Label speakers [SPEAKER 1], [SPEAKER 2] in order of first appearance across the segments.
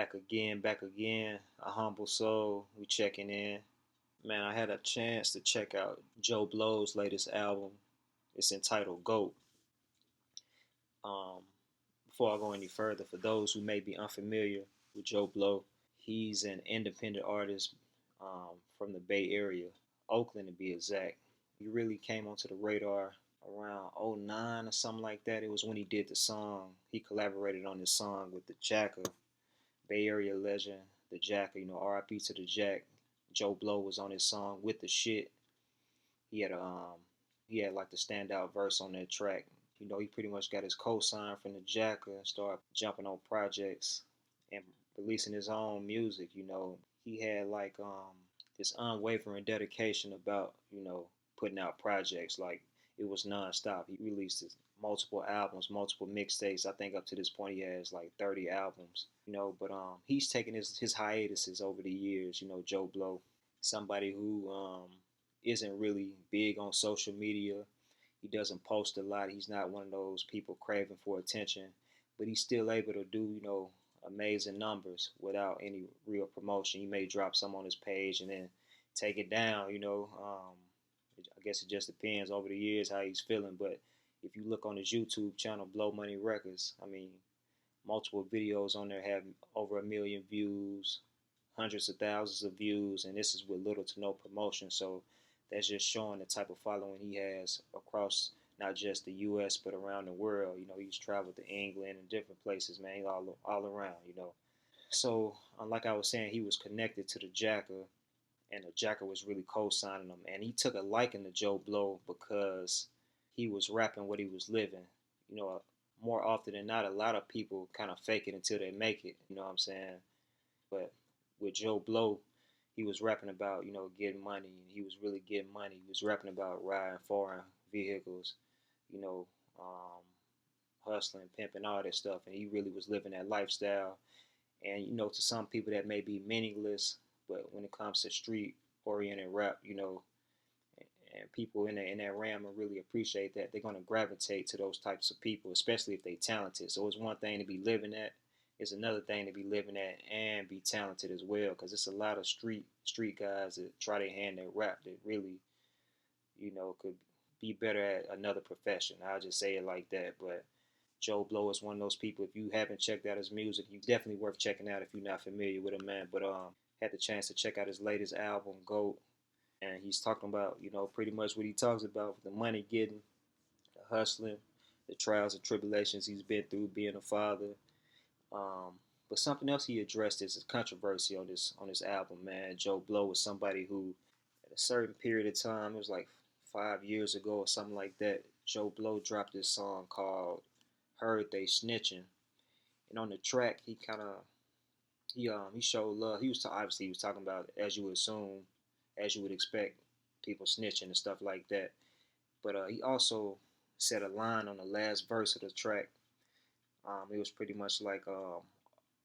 [SPEAKER 1] Back again. A humble soul. We checking in. Man, I had a chance to check out Joe Blow's latest album. It's entitled GOAT. Um, Before I go any further, for those who may be unfamiliar with Joe Blow, he's an independent artist from the Bay Area, Oakland to be exact. He really came onto the radar around '09 or something like that. It was when he did the song. He collaborated on this song with the Jacker, Bay Area legend, the Jacker. R.I.P. to the Jack. Joe Blow was on his song with the shit. He had a he had like the standout verse on that track. He pretty much got his co-sign from the Jacker and started jumping on projects and releasing his own music. He had like this unwavering dedication about putting out projects. Like it was nonstop. He released multiple albums, multiple mixtapes. I think up to this point he has like 30 albums. But he's taken his hiatuses over the years. Joe Blow, somebody who isn't really big on social media. He doesn't post a lot. He's not one of those people craving for attention, but he's still able to do, amazing numbers without any real promotion. He may drop some on his page and then take it down, I guess it just depends over the years how he's feeling. But if you look on his YouTube channel, Blow Money Records, I mean, multiple videos on there have over 1 million views, hundreds of thousands of views, and this is with little to no promotion. So that's just showing the type of following he has across not just the U.S. but around the world. He's traveled to England and different places, man. He's all around. So, like I was saying, he was connected to the Jacker, and the Jacker was really co-signing him. And he took a liking to Joe Blow because he was rapping what he was living. More often than not, a lot of people kind of fake it until they make it. You know what I'm saying? But with Joe Blow, he was rapping about, getting money, and he was really getting money. He was rapping about riding foreign vehicles, you know, um, hustling, pimping, all that stuff, and he really was living that lifestyle. And to some people that may be meaningless, but when it comes to street-oriented rap, and people in that realm will really appreciate that. They're gonna gravitate to those types of people, especially if they talented. So it's one thing to be living at, it's another thing to be living at and be talented as well. Because it's a lot of street guys that try their hand at rap that really, could be better at another profession. I'll just say it like that. But Joe Blow is one of those people. If you haven't checked out his music, you definitely worth checking out if you're not familiar with him, man. But had the chance to check out his latest album, Goat, and he's talking about, pretty much what he talks about: the money getting, the hustling, the trials and tribulations he's been through being a father. Um, but something else he addressed is a controversy on this album, man. Joe Blow was somebody who, at a certain period of time, it was like 5 years ago or something like that, Joe Blow dropped this song called "Heard They Snitching," and on the track he showed love. Obviously he was talking about, as you would assume, as you would expect, people snitching and stuff like that. But he also said a line on the last verse of the track. It was pretty much like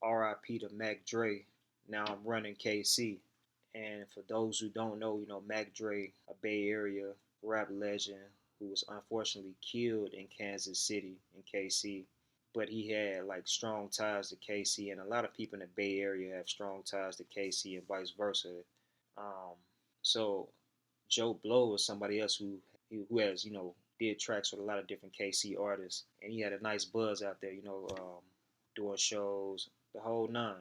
[SPEAKER 1] R.I.P. to Mac Dre. Now I'm running KC. And for those who don't know, Mac Dre, a Bay Area rap legend who was unfortunately killed in Kansas City, in KC. But he had like strong ties to KC, and a lot of people in the Bay Area have strong ties to KC and vice versa. Um, so Joe Blow is somebody else who has did tracks with a lot of different KC artists, and he had a nice buzz out there, doing shows, the whole nine.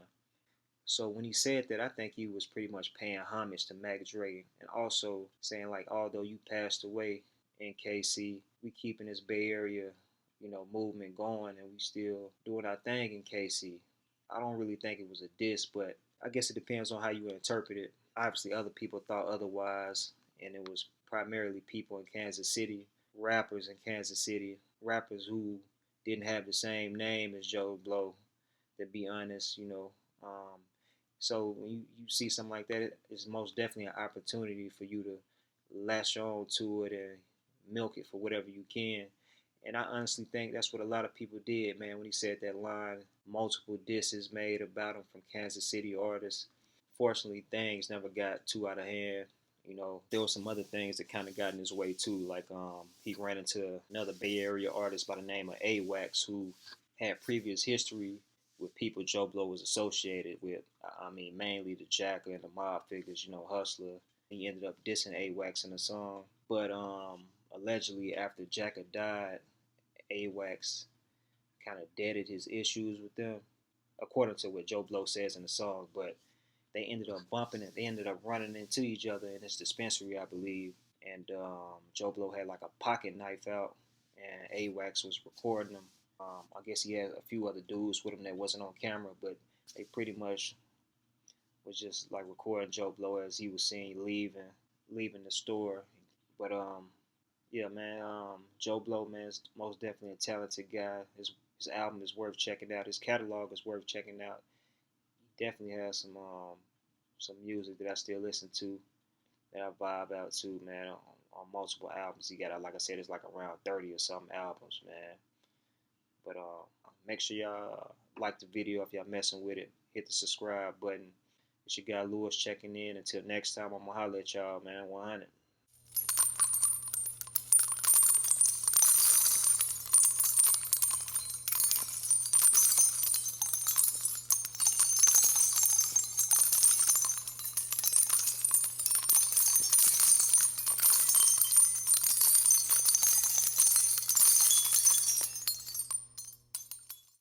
[SPEAKER 1] So when he said that, I think he was pretty much paying homage to Mac Dre, and also saying like, although you passed away in KC, we keeping this Bay Area, movement going, and we still doing our thing in KC. I don't really think it was a diss, but I guess it depends on how you interpret it. Obviously, other people thought otherwise, and it was primarily people in Kansas City, rappers in Kansas City, rappers who didn't have the same name as Joe Blow, to be honest, So when you see something like that, it's most definitely an opportunity for you to latch on to it and milk it for whatever you can. And I honestly think that's what a lot of people did, man, when he said that line. Multiple disses made about him from Kansas City artists. Fortunately, things never got too out of hand. There were some other things that kind of got in his way too. Like he ran into another Bay Area artist by the name of AWax, who had previous history with people Joe Blow was associated with. I mean, mainly the Jacker and the mob figures, you know, Hustler. He ended up dissing AWAX in the song. But allegedly, after Jacker died, AWAX kind of deaded his issues with them, according to what Joe Blow says in the song. But they ended up bumping it. They ended up running into each other in this dispensary, I believe. And Joe Blow had like a pocket knife out, and AWAX was recording him. I guess he had a few other dudes with him that wasn't on camera, but they pretty much was just like recording Joe Blow as he was seen leaving the store. But yeah, man, Joe Blow, man, is most definitely a talented guy. His album is worth checking out. His catalog is worth checking out. He definitely has some music that I still listen to, that I vibe out to, man. On multiple albums, he got, like I said, it's like around 30 or something albums, man. But make sure y'all like the video if y'all messing with it. Hit the subscribe button. It's your guy Lewis checking in. Until next time, I'm gonna holler at y'all, man. 100.